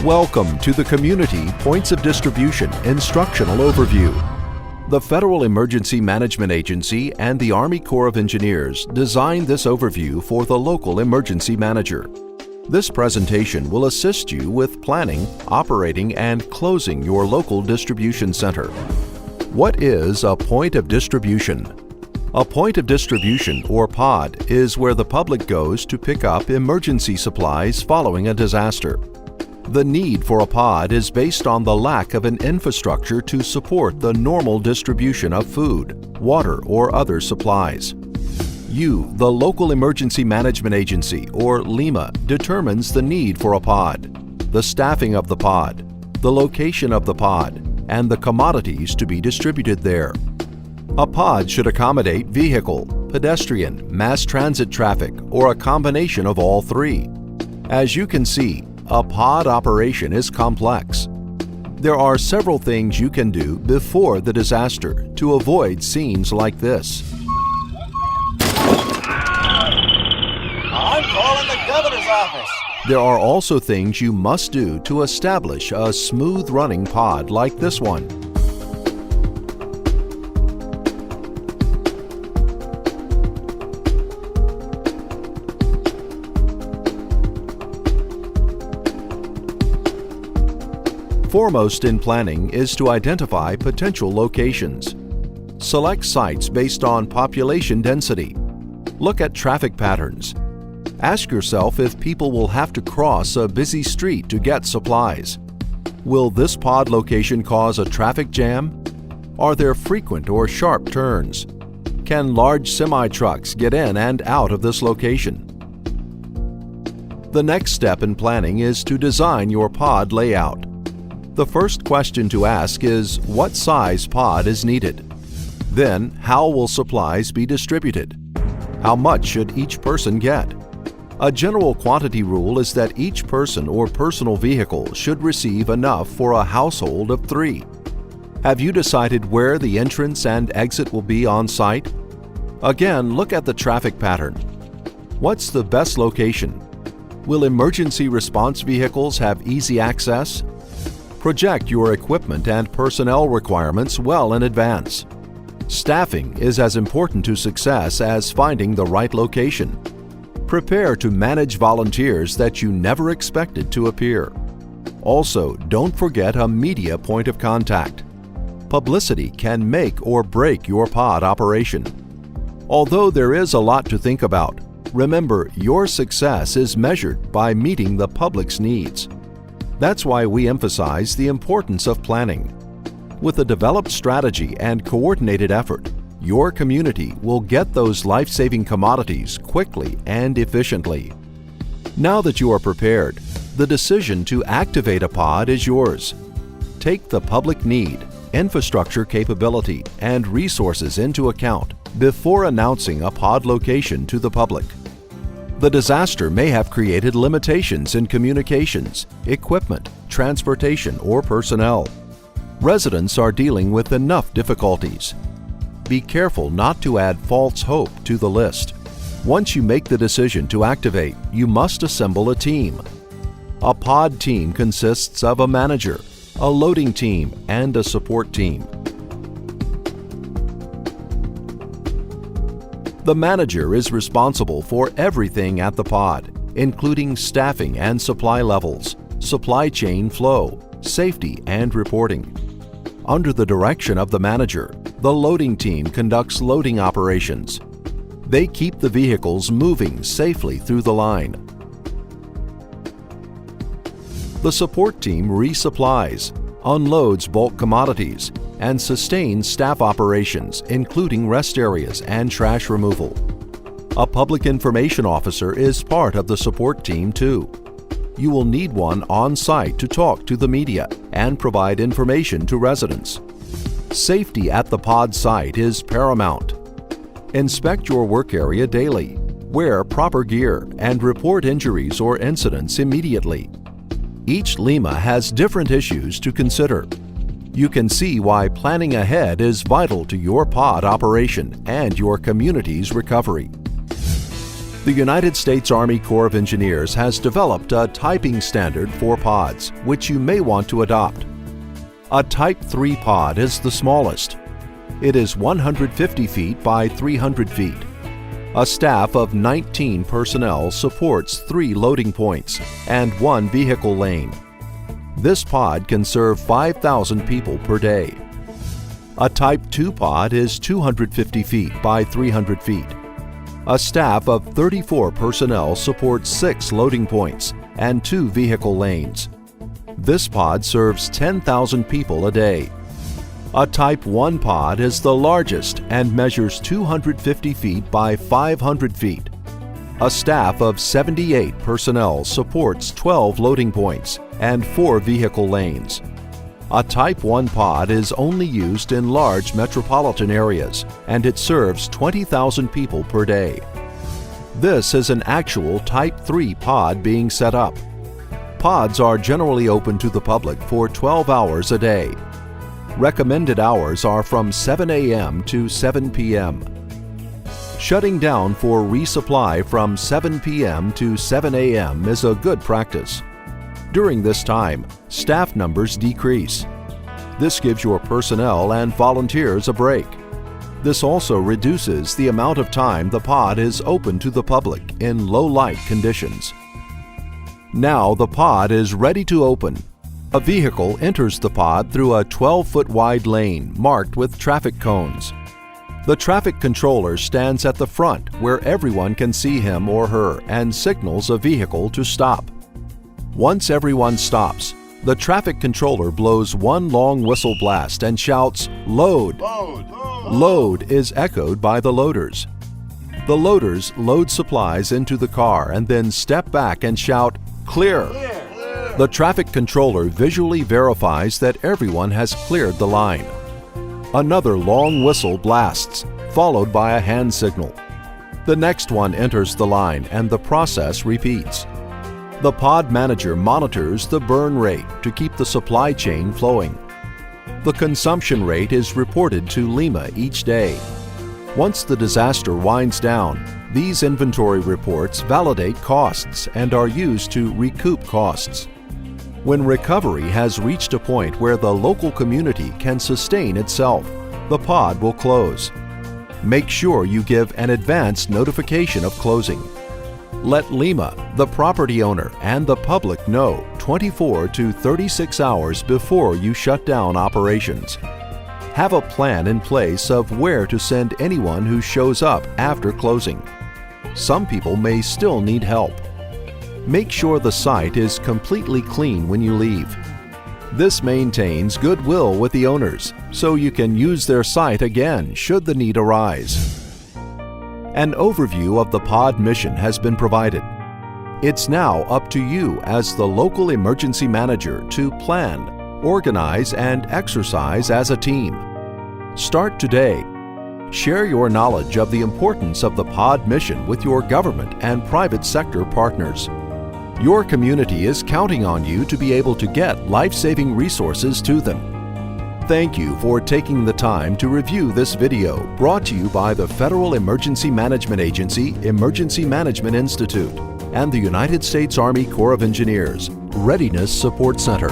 Welcome to the Community Points of Distribution Instructional Overview. The Federal Emergency Management Agency and the Army Corps of Engineers designed this overview for the local emergency manager. This presentation will assist you with planning, operating, and closing your local distribution center. What is a point of distribution? A point of distribution, or POD, is where the public goes to pick up emergency supplies following a disaster. The need for a pod is based on the lack of an infrastructure to support the normal distribution of food, water, or other supplies. You, the local emergency management agency, or LEMA, determines the need for a pod, the staffing of the pod, the location of the pod, and the commodities to be distributed there. A pod should accommodate vehicle, pedestrian, mass transit traffic, or a combination of all three. As you can see, a pod operation is complex. There are several things you can do before the disaster to avoid scenes like this. I'm calling the governor's office. There are also things you must do to establish a smooth-running pod like this one. Foremost in planning is to identify potential locations. Select sites based on population density. Look at traffic patterns. Ask yourself if people will have to cross a busy street to get supplies. Will this pod location cause a traffic jam? Are there frequent or sharp turns? Can large semi-trucks get in and out of this location? The next step in planning is to design your pod layout. The first question to ask is, what size pod is needed? Then, how will supplies be distributed? How much should each person get? A general quantity rule is that each person or personal vehicle should receive enough for a household of 3. Have you decided where the entrance and exit will be on site? Again, look at the traffic pattern. What's the best location? Will emergency response vehicles have easy access? Project your equipment and personnel requirements well in advance. Staffing is as important to success as finding the right location. Prepare to manage volunteers that you never expected to appear. Also, don't forget a media point of contact. Publicity can make or break your pod operation. Although there is a lot to think about, remember your success is measured by meeting the public's needs. That's why we emphasize the importance of planning. With a developed strategy and coordinated effort, your community will get those life-saving commodities quickly and efficiently. Now that you are prepared, the decision to activate a pod is yours. Take the public need, infrastructure capability, and resources into account before announcing a pod location to the public. The disaster may have created limitations in communications, equipment, transportation, or personnel. Residents are dealing with enough difficulties. Be careful not to add false hope to the list. Once you make the decision to activate, you must assemble a team. A pod team consists of a manager, a loading team, and a support team. The manager is responsible for everything at the pod, including staffing and supply levels, supply chain flow, safety, and reporting. Under the direction of the manager, the loading team conducts loading operations. They keep the vehicles moving safely through the line. The support team resupplies, unloads bulk commodities, and sustains staff operations, including rest areas and trash removal. A public information officer is part of the support team too. You will need one on site to talk to the media and provide information to residents. Safety at the pod site is paramount. Inspect your work area daily, wear proper gear, and report injuries or incidents immediately. Each LEMA has different issues to consider. You can see why planning ahead is vital to your pod operation and your community's recovery. The United States Army Corps of Engineers has developed a typing standard for pods, which you may want to adopt. A Type 3 pod is the smallest. It is 150 feet by 300 feet. A staff of 19 personnel supports 3 loading points and 1 vehicle lane. This pod can serve 5,000 people per day. A Type 2 pod is 250 feet by 300 feet. A staff of 34 personnel supports 6 loading points and 2 vehicle lanes. This pod serves 10,000 people a day. A Type 1 pod is the largest and measures 250 feet by 500 feet. A staff of 78 personnel supports 12 loading points and 4 vehicle lanes. A Type 1 pod is only used in large metropolitan areas, and it serves 20,000 people per day. This is an actual Type 3 pod being set up. Pods are generally open to the public for 12 hours a day. Recommended hours are from 7 a.m. to 7 p.m. Shutting down for resupply from 7 p.m. to 7 a.m. is a good practice. During this time, staff numbers decrease. This gives your personnel and volunteers a break. This also reduces the amount of time the pod is open to the public in low light conditions. Now the pod is ready to open. A vehicle enters the pod through a 12-foot wide lane marked with traffic cones. The traffic controller stands at the front where everyone can see him or her and signals a vehicle to stop. Once everyone stops, the traffic controller blows one long whistle blast and shouts, "Load!" Load! Load is echoed by the loaders. The loaders load supplies into the car and then step back and shout, "Clear!" The traffic controller visually verifies that everyone has cleared the line. Another long whistle blasts, followed by a hand signal. The next one enters the line and the process repeats. The pod manager monitors the burn rate to keep the supply chain flowing. The consumption rate is reported to Lima each day. Once the disaster winds down, these inventory reports validate costs and are used to recoup costs. When recovery has reached a point where the local community can sustain itself, the pod will close. Make sure you give an advance notification of closing. Let Lima, the property owner, and the public know 24 to 36 hours before you shut down operations. Have a plan in place of where to send anyone who shows up after closing. Some people may still need help. Make sure the site is completely clean when you leave. This maintains goodwill with the owners, so you can use their site again should the need arise. An overview of the pod mission has been provided. It's now up to you as the local emergency manager to plan, organize, and exercise as a team. Start today. Share your knowledge of the importance of the pod mission with your government and private sector partners. Your community is counting on you to be able to get life-saving resources to them. Thank you for taking the time to review this video brought to you by the Federal Emergency Management Agency Emergency Management Institute and the United States Army Corps of Engineers Readiness Support Center.